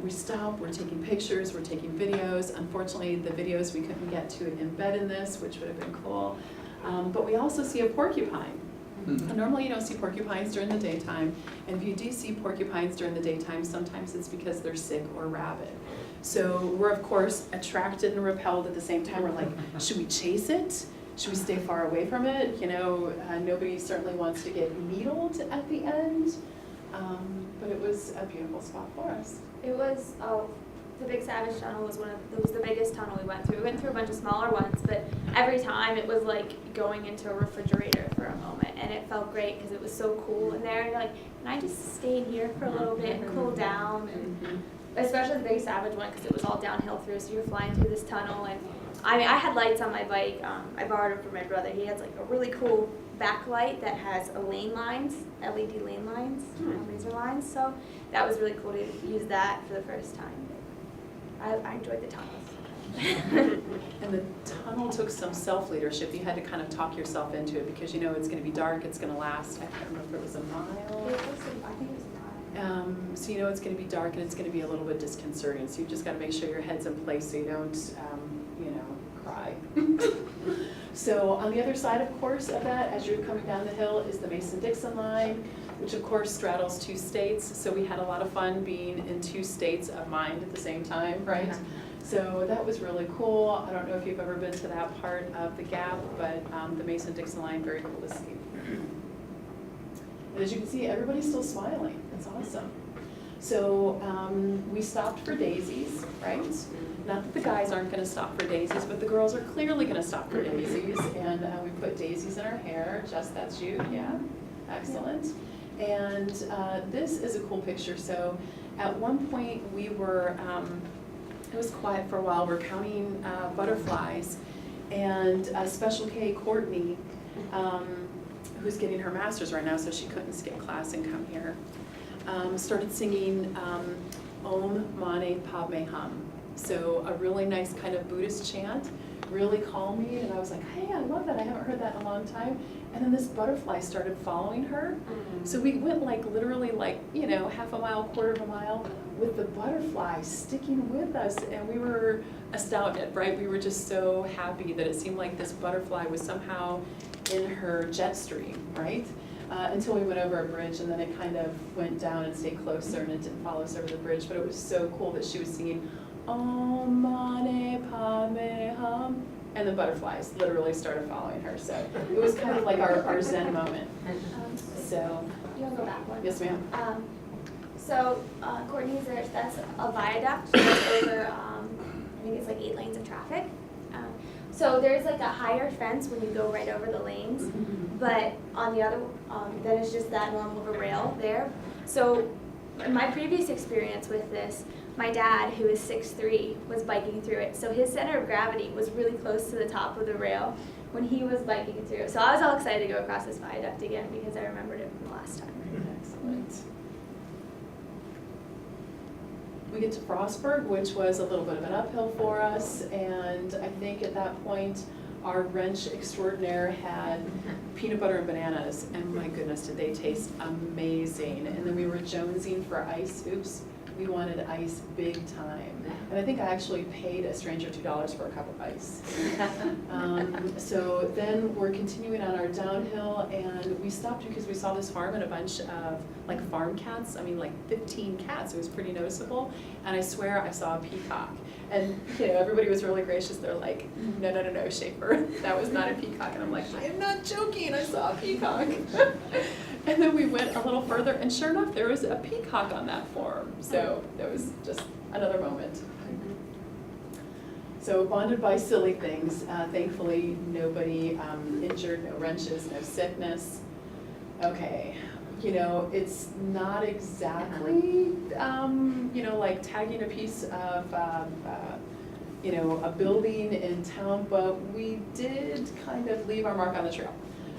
we stop, we're taking pictures, we're taking videos. Unfortunately, the videos we couldn't get to embed in this, which would have been cool. But we also see a porcupine. Normally you don't see porcupines during the daytime, and if you do see porcupines during the daytime, sometimes it's because they're sick or rabid. So we're of course attracted and repelled at the same time. We're like, should we chase it? Should we stay far away from it? You know, nobody certainly wants to get needled at the end. But it was a beautiful spot for us. It was, the Big Savage Tunnel was the biggest tunnel we went through. We went through a bunch of smaller ones, but every time it was like going into a refrigerator for a moment, and it felt great because it was so cool in there. And you're like, can I just stay in here for a little bit and cool down? And especially the Big Savage one, because it was all downhill through, so you're flying through this tunnel. And I mean, I had lights on my bike. I borrowed them from my brother. He has like a really cool backlight that has LED lane lines, laser lines. So that was really cool to use that for the first time. I enjoyed the tunnels. And the tunnel took some self-leadership. You had to kind of talk yourself into it because you know it's going to be dark, it's going to last, I can't remember if it was a mile. I think it was a mile. So you know it's going to be dark and it's going to be a little bit disconcerting. So you just got to make sure your head's in place so you don't, cry. So on the other side, of course, of that, as you're coming down the hill, is the MasonDixon line, which of course straddles 2 states. So we had a lot of fun being in 2 states of mind at the same time, right? So that was really cool. I don't know if you've ever been to that part of the Gap, but the MasonDixon line, very cool to see. And as you can see, everybody's still smiling. That's awesome. So we stopped for daisies, right? Not that the guys aren't going to stop for daisies, but the girls are clearly going to stop for daisies. And we put daisies in our hair. Jess, that's you, yeah? Excellent. And this is a cool picture. So At one point, we were, it was quiet for a while, we're counting butterflies, and Special K Courtney, who's getting her master's right now, so she couldn't skip class and come here, started singing Om Mane Padme Hum. So a really nice kind of Buddhist chant, really calmed me, and I was like, hey, I love that, I haven't heard that in a long time. And then this butterfly started following her. So we went like literally like, you know, half a mile, quarter of a mile with the butterfly sticking with us, and we were astounded, right? We were just so happy that it seemed like this butterfly was somehow in her jet stream, right? Until we went over a bridge, and then it kind of went down and stayed closer, and it didn't follow us over the bridge, but it was so cool that she was singing Om Mane Padme Hum, and the butterflies literally started following her. So it was kind of like our Zen moment. So, You'll go back one. yes ma'am. So Courtney's there, that's a viaduct that's over, I think it's like 8 lanes of traffic. So there's like a higher fence when you go right over the lanes, but on the other, then it's just that normal of a rail there. So in my previous experience with this, my dad, who is 6'3", was biking through it. So his center of gravity was really close to the top of the rail when he was biking through it. So I was all excited to go across this viaduct again because I remembered it from the last time. Excellent. We get to Frostburg, which was a little bit of an uphill for us, and I think at that point our wrench extraordinaire had peanut butter and bananas, and my goodness, did they taste amazing. And then we were jonesing for ice. Oops, we wanted ice big time. And I think I actually paid a stranger $2 for a cup of ice. So then we're continuing on our downhill, and we stopped because we saw this farm and a bunch of like farm cats. I mean, like 15 cats. It was pretty noticeable. And I swear I saw a peacock. And you know, everybody was really gracious. They're like, no, no, no, no, Shaffer, that was not a peacock. And I'm like, I am not joking, I saw a peacock. And then we went a little further, and sure enough, there was a peacock on that farm. So that was just another moment. So bonded by silly things. Thankfully, nobody injured, no wrenches, no sickness. Okay, you know, it's not exactly, you know, like tagging a piece of, you know, a building in town, but we did kind of leave our mark on the trail.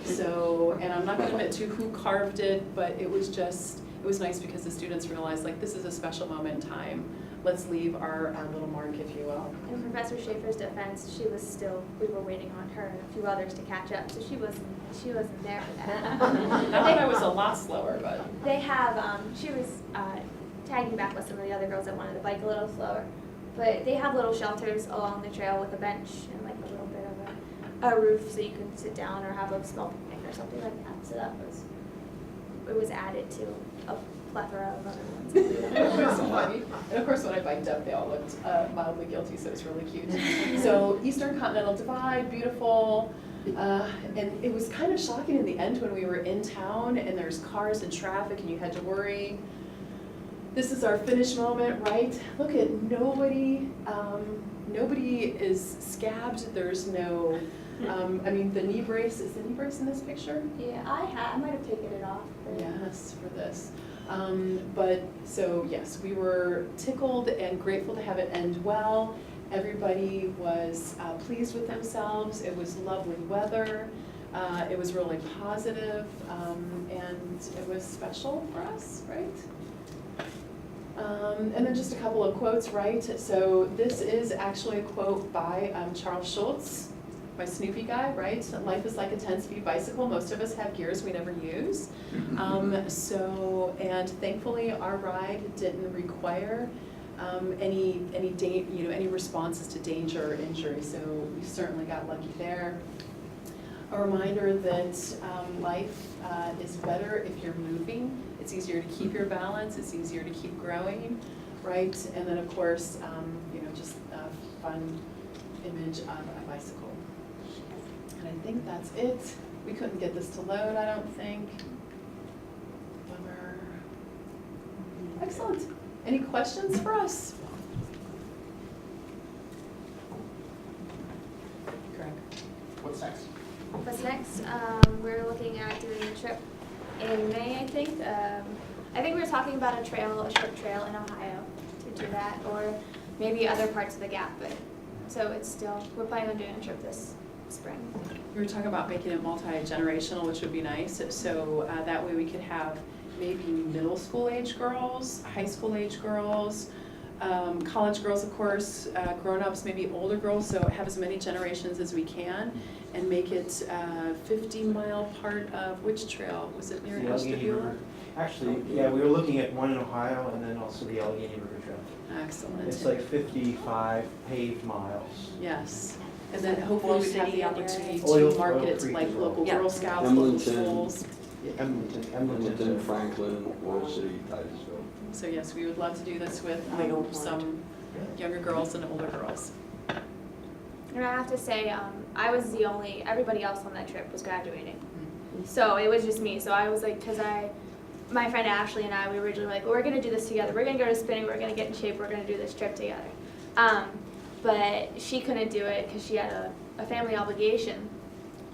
So, and I'm not going to admit to who carved it, but it was just, it was nice because the students realized, like, this is a special moment in time. Let's leave our little mark, if you will. In Professor Schaefer's defense, she was still, we were waiting on her and a few others to catch up, so she wasn't there for that. Not that I was a lot slower, but. They have, she was tagging back with some of the other girls that wanted to bike a little slower, but they have little shelters along the trail with a bench and like a little bit of a roof so you can sit down or have a small picnic or something like that. So that was, it was added to a plethora of other ones. It was funny. And of course, when I biked up, they all looked mildly guilty, so it's really cute. So Eastern Continental Divide, beautiful. And it was kind of shocking in the end when we were in town and there's cars and traffic and you had to worry. This is our finish moment, right? Look at nobody, nobody is scabbed. There's no, I mean, the knee brace, is the knee brace in this picture? Yeah, I might have taken it off. Yes, for this. But so yes, we were tickled and grateful to have it end well. Everybody was pleased with themselves. It was lovely weather. It was really positive, and it was special for us, right? And then just a couple of quotes, right? So this is actually a quote by Charles Schulz, my Snoopy guy, right? Life is like a 10-speed bicycle. Most of us have gears we never use. And thankfully our ride didn't require any responses to danger or injury. So we certainly got lucky there. A reminder that life is better if you're moving. It's easier to keep your balance. It's easier to keep growing, right? And then of course, just a fun image of a bicycle. And I think that's it. We couldn't get this to load, I don't think. Bummer. Excellent. Any questions for us? Greg. What's next? What's next? We're looking at doing a trip in May, I think. I think we were talking about a short trail in Ohio to do that, or maybe other parts of the Gap, but, so it's still, we're planning on doing a trip this spring. We were talking about making it multi-generational, which would be nice, so that way we could have maybe middle school age girls, high school age girls, college girls, of course, grown-ups, maybe older girls, so have as many generations as we can, and make it a 50-mile part of which trail? Was it near The Allegheny Ashtabula? River. Actually, yeah, we were looking at one in Ohio and then also the Allegheny River Trail. Excellent. It's like 55 paved miles. Yes, and then hopefully we'd have the opportunity Oil- to market Oil it to Creek like as well. local Yeah. Girl Scouts, local Emlenton. schools. Yeah, Emlenton. Hamilton, Franklin, World City, Titusville. So yes, we would love to do this with some younger girls and older girls. And I have to say, I was the only, everybody else on that trip was graduating. So it was just me, so I was like, my friend Ashley and I, we were originally like, well, we're gonna do this together, we're gonna go to spinning, we're gonna get in shape, we're gonna do this trip together. But she couldn't do it because she had a family obligation.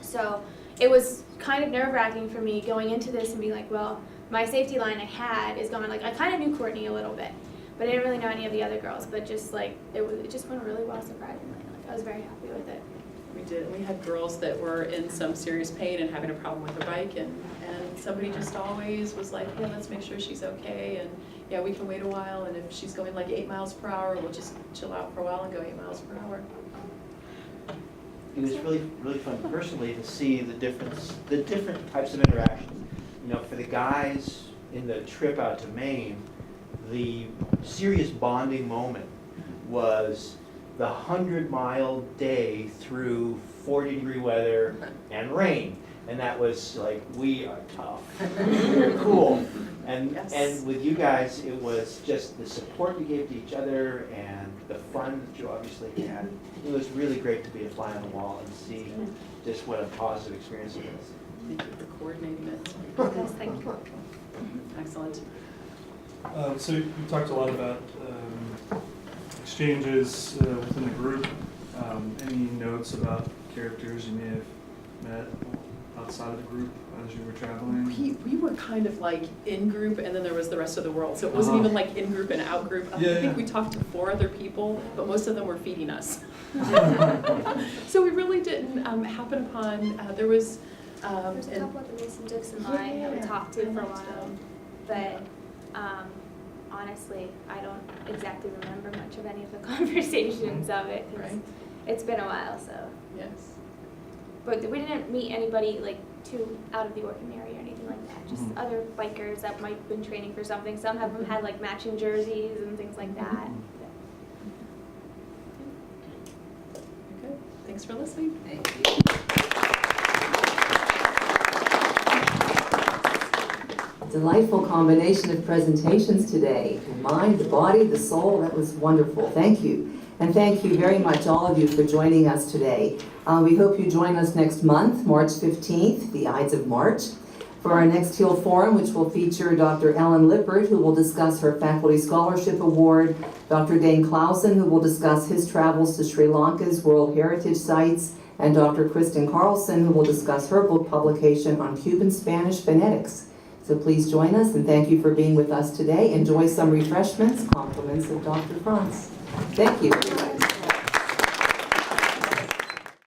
So it was kind of nerve-wracking for me going into this and being like, well, my safety line I had is gone. Like, I kind of knew Courtney a little bit, but I didn't really know any of the other girls. But just like, it just went really well, surprisingly. Like, I was very happy with it. We did. We had girls that were in some serious pain and having a problem with their bike, and somebody just always was like, yeah, let's make sure she's okay, and yeah, we can wait a while, and if she's going like 8 miles per hour, we'll just chill out for a while and go 8 miles per hour. It was really fun personally to see the different types of interactions. You know, for the guys in the trip out to Maine, the serious bonding moment was the 100-mile day through 40-degree weather and rain. And that was like, we are tough, we're cool. And Yes. and with you guys, it was just the support you gave to each other and the fun that you obviously had. It was really great to be a fly on the wall and see just what a positive experience it was. Thank you for coordinating it. Yes, thank you. Excellent. So you talked a lot about exchanges within the group. Any notes about characters you may have met outside of the group as you were traveling? We were kind of like in group, and then there was the rest of the world. So it wasn't even like in group and out group. I think we talked to 4 other people, but most of them were feeding us. So we really didn't happen upon, there was... There's a couple at the MasonDixon line that we talked to for a while, but honestly, I don't exactly remember much of any of the conversations of it, because Right. it's been a while, so. Yes. But we didn't meet anybody like too out of the ordinary or anything like that, just Mhm. other bikers that might have been training for something. Some of them had like matching jerseys and things like that. Okay. Thanks for listening. Thank you. Delightful combination of presentations today. The mind, the body, the soul, that was wonderful. Thank you. And thank you very much, all of you, for joining us today. We hope you join us next month, March 15th, the Ides of March, for our next Thiel Forum, which will feature Dr. Ellen Lippert, who will discuss her Faculty Scholarship Award, Dr. Dane Clausen, who will discuss his travels to Sri Lanka's World Heritage Sites, and Dr. Kristen Carlson, who will discuss her book publication on Cuban Spanish phonetics. So please join us, and thank you for being with us today. Enjoy some refreshments, compliments of Dr. Franz. Thank you.